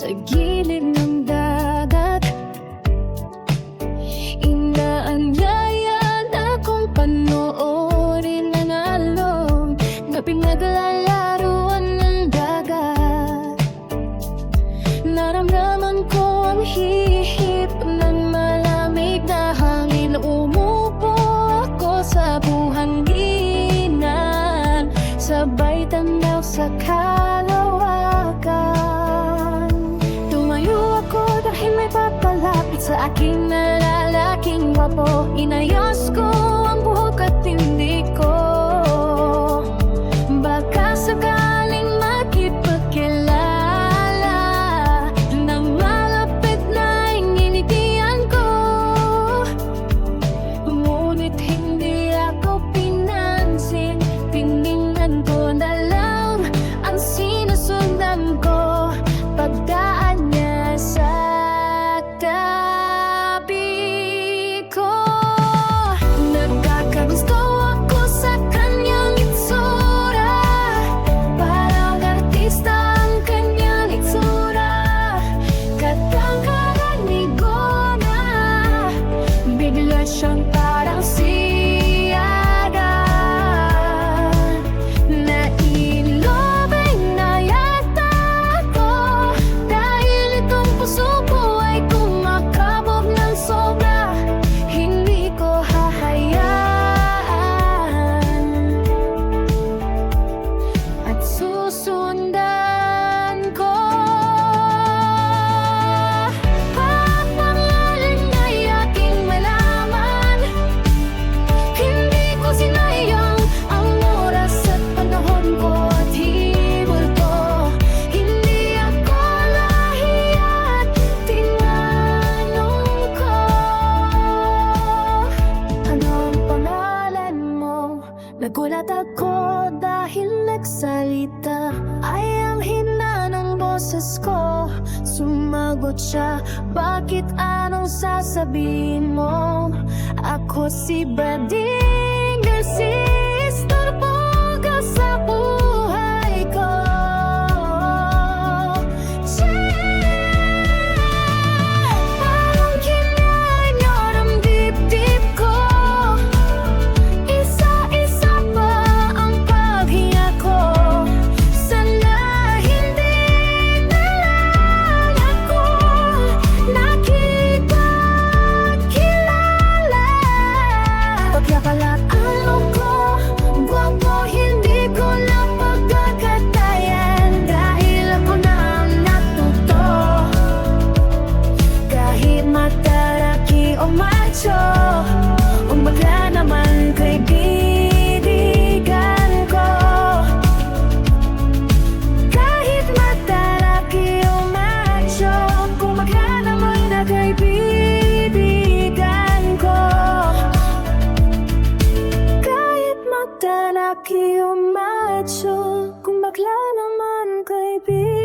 sa gilid ng dagat. Inaanyayan akong panoorin ang alon na pinaglalaruan ng dagat. Naramdaman ko ang hihip ng malamig na hangin. Umupo ako sa buhanginan, sabay tanaw sa kalawakan. Tumayo ako dahil may papalapit sa aking lalaking gwapo. Inayos ko ang buhok at hindi ko baka sakaling makipagkilala. Nang malapit na inginitian ko, ngunit hindi ako pinansin. Tiningnan ko na lang ang sinusundan ko pagdaan niya sa tabi ko. Nagkakagusto ako sa kanyang itsura, parang artista ang kanyang itsura. Katangkaran ni Gona, bigla siyang parang siyaga. Nailobay na yata ako dahil itong puso ko ay kumakabog ng sobra. Hindi ko hahayaan at susundan ko. Papangalan ay aking malaman, hindi ko sinayang ang oras at panahon ko at hibol ko. Hindi ako lahi at tinanong ko, ano ang pangalan mo? Nagulat ako dahil nagsalita ay ang hina ng boses ko. Sumagot siya, bakit anong sasabihin mo? Ako si Bading Garcis, tortuga sa buhay ko. Parang kinanyor ang dibdib ko, isa-isa pa ang paghinga ko. Sana hindi na lang ako nakipagkilala. Pagkakalat ano ko, gwapo, hindi ko na pagkakatayan dahil ako na ang natuto. Kahit mataraki o macho, umaga naman kaibigan ko. Kahit mataraki o macho, umaga naman na kaibigan ko. Kahit matalaki o macho, kung bakla naman kaibigan